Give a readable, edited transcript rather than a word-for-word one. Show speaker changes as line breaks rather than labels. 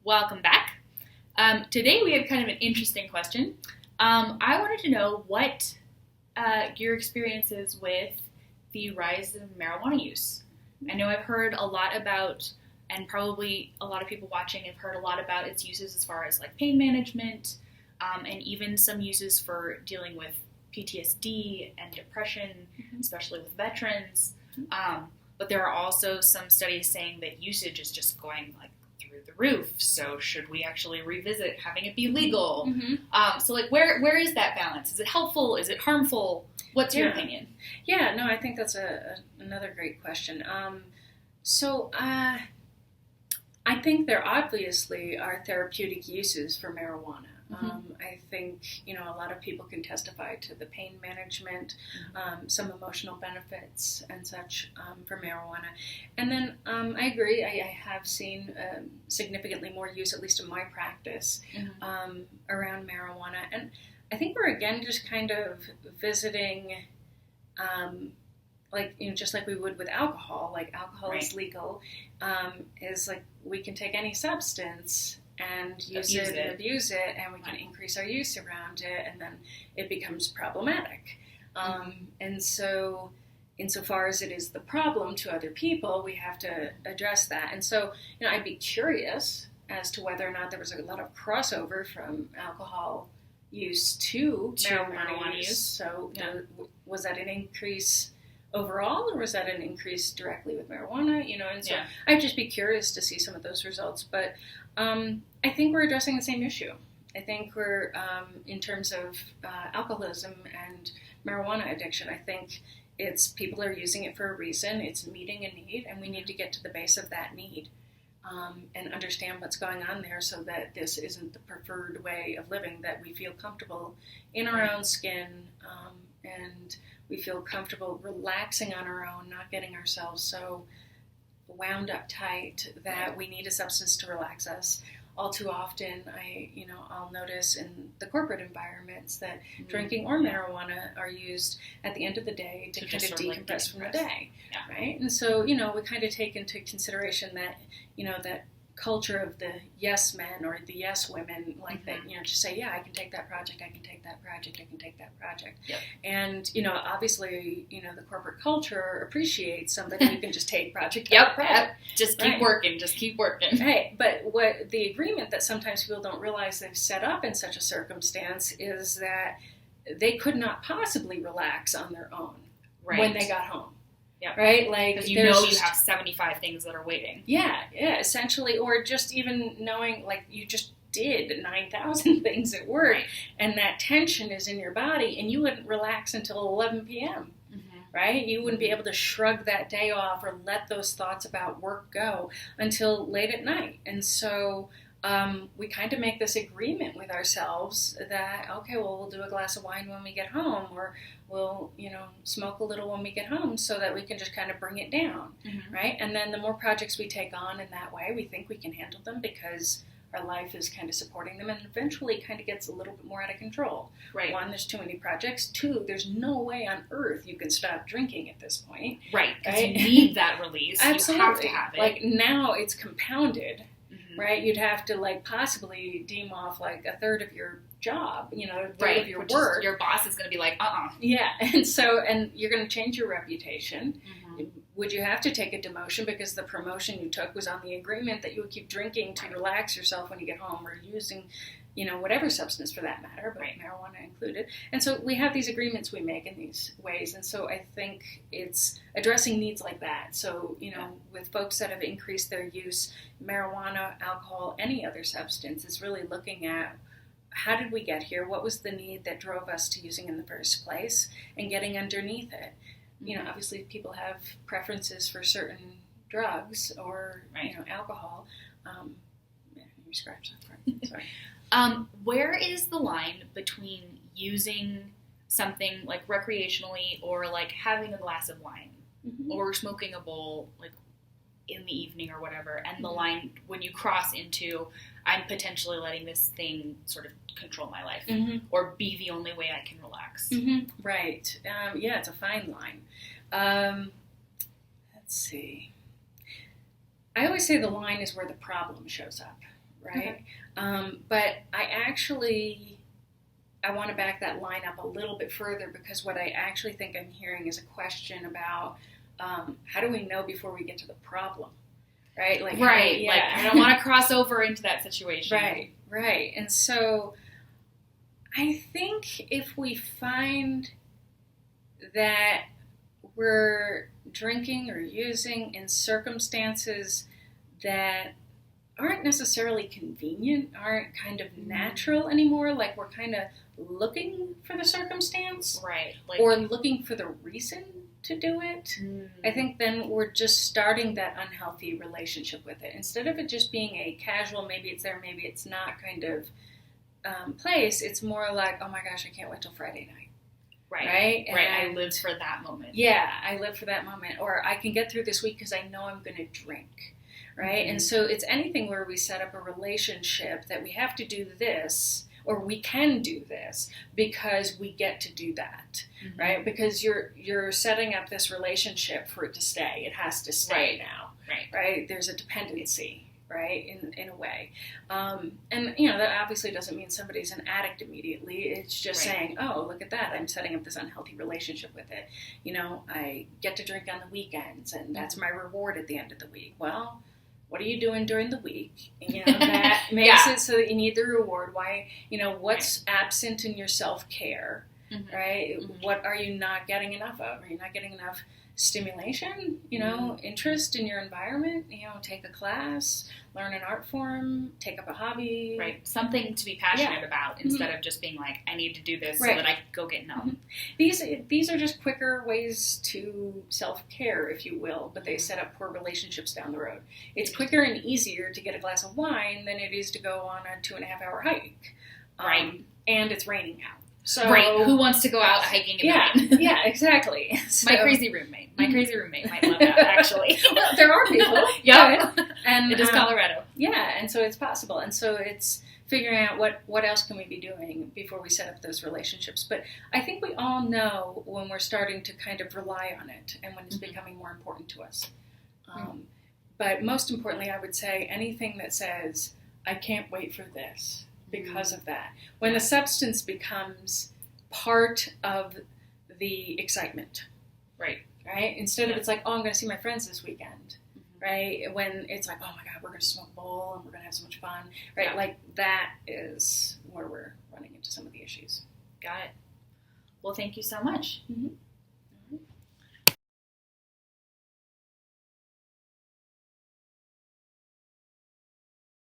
Welcome back. Today we have kind of an interesting question. I wanted to know what your experience is with the rise of marijuana use. I know I've heard a lot about, and probably a lot of people watching have heard a lot about its uses as far as like pain management, and even some uses for dealing with PTSD and depression, especially with veterans. But there are also some studies saying that usage is just going like through the roof. So should we actually revisit having it be legal? So like where is that balance? Is it helpful? Is it harmful? What's your opinion?
Yeah, no, I think that's another great question. I think there obviously are therapeutic uses for marijuana. I think, a lot of people can testify to the pain management, some emotional benefits and such for marijuana. And then I agree, I have seen significantly more use, at least in my practice, around marijuana. And I think we're again just kind of visiting, just like we would with alcohol. Like alcohol is legal, is like we can take any substance and use it and abuse it, and we can increase our use around it, and then it becomes problematic. And so, insofar as it is the problem to other people, we have to address that. And so, I'd be curious as to whether or not there was a lot of crossover from alcohol use to marijuana use. So, was that an increase overall, or was that an increase directly with marijuana? And so I'd just be curious to see some of those results. But I think we're addressing the same issue. I think we're, in terms of alcoholism and marijuana addiction, I think it's people are using it for a reason. It's meeting a need, and we need to get to the base of that need and understand what's going on there so that this isn't the preferred way of living, that we feel comfortable in our own skin, and we feel comfortable relaxing on our own, not getting ourselves so wound up tight that we need a substance to relax us. All too often, I'll notice in the corporate environments that drinking or marijuana are used at the end of the day to kind of decompress from the day, right? And so, we kind of take into consideration that, that culture of the yes men or the yes women, like that, just say, I can take that project, I can take that project, I can take that project. And, obviously, the corporate culture appreciates somebody who can just take project after project.
Just keep working, just keep working.
Right, but what the agreement that sometimes people don't realize they've set up in such a circumstance is that they could not possibly relax on their own when they got home. Right? Like,
because you have 75 things that are waiting.
Yeah, essentially. Or just even knowing, like, you just did 9,000 things at work, and that tension is in your body, and you wouldn't relax until 11 p.m., right? You wouldn't be able to shrug that day off or let those thoughts about work go until late at night. And so we kind of make this agreement with ourselves that, okay, well, we'll do a glass of wine when we get home, or we'll, smoke a little when we get home so that we can just kind of bring it down, right? And then the more projects we take on in that way, we think we can handle them because our life is kind of supporting them, and eventually kind of gets a little bit more out of control.
Right.
One, there's too many projects. Two, there's no way on earth you can stop drinking at this point.
Right, because you need that release.
Absolutely.
You have to have it.
Like, now it's compounded. Right, you'd have to possibly deem off a third of your job, a third of your work.
Your boss is going to be like,
Yeah, and you're going to change your reputation. Would you have to take a demotion because the promotion you took was on the agreement that you would keep drinking to relax yourself when you get home, or using, whatever substance for that matter, but marijuana included. And so we have these agreements we make in these ways. And so I think it's addressing needs like that. So, with folks that have increased their use, marijuana, alcohol, any other substance, is really looking at how did we get here? What was the need that drove us to using in the first place, and getting underneath it. Obviously people have preferences for certain drugs or, alcohol. You scratch that part. Sorry.
Where is the line between using something like recreationally, or like having a glass of wine, or smoking a bowl like in the evening or whatever, and the line when you cross into I'm potentially letting this thing sort of control my life, or be the only way I can relax?
Right. It's a fine line. Let's see. I always say the line is where the problem shows up. right?
Okay.
But I want to back that line up a little bit further, because what I actually think I'm hearing is a question about how do we know before we get to the problem, right?
Like, I don't want to cross over into that situation.
Right. And so I think if we find that we're drinking or using in circumstances that aren't necessarily convenient, aren't kind of natural anymore, like we're kind of looking for the circumstance,
right,
or looking for the reason to do it, I think then we're just starting that unhealthy relationship with it. Instead of it just being a casual, maybe it's there, maybe it's not kind of place, it's more like, oh my gosh, I can't wait till Friday night.
Right. I live for that moment.
Yeah, I live for that moment. Or I can get through this week because I know I'm going to drink. Right? And so it's anything where we set up a relationship that we have to do this, or we can do this because we get to do that. Right? Because you're setting up this relationship for it to stay. It has to stay now. Right? There's a dependency. Right, in a way, and that obviously doesn't mean somebody's an addict immediately. It's just saying, oh, look at that, I'm setting up this unhealthy relationship with it. I get to drink on the weekends, and that's my reward at the end of the week. Well, what are you doing during the week? That makes it so that you need the reward. Why, what's absent in your self-care, right? What are you not getting enough of? Are you not getting enough stimulation, interest in your environment, take a class, learn an art form, take up a hobby.
Right. Something to be passionate about instead of just being like, I need to do this so that I can go get numb.
These are just quicker ways to self-care, if you will, but they set up poor relationships down the road. It's quicker and easier to get a glass of wine than it is to go on a 2.5-hour hike.
Right.
And it's raining out. So,
who wants to go out hiking in the rain?
Yeah, exactly.
So, my crazy roommate might love that, actually.
Well, there are people.
And it is Colorado.
Yeah, and so it's possible. And so it's figuring out what else can we be doing before we set up those relationships. But I think we all know when we're starting to kind of rely on it and when it's becoming more important to us. But most importantly, I would say anything that says, I can't wait for this. Because of that. When the substance becomes part of the excitement. Right? Instead of it's like, oh, I'm going to see my friends this weekend. Right? When it's like, oh my God, we're going to smoke a bowl and we're going to have so much fun. Right? Yeah. Like that is where we're running into some of the issues.
Got it. Well, thank you so much.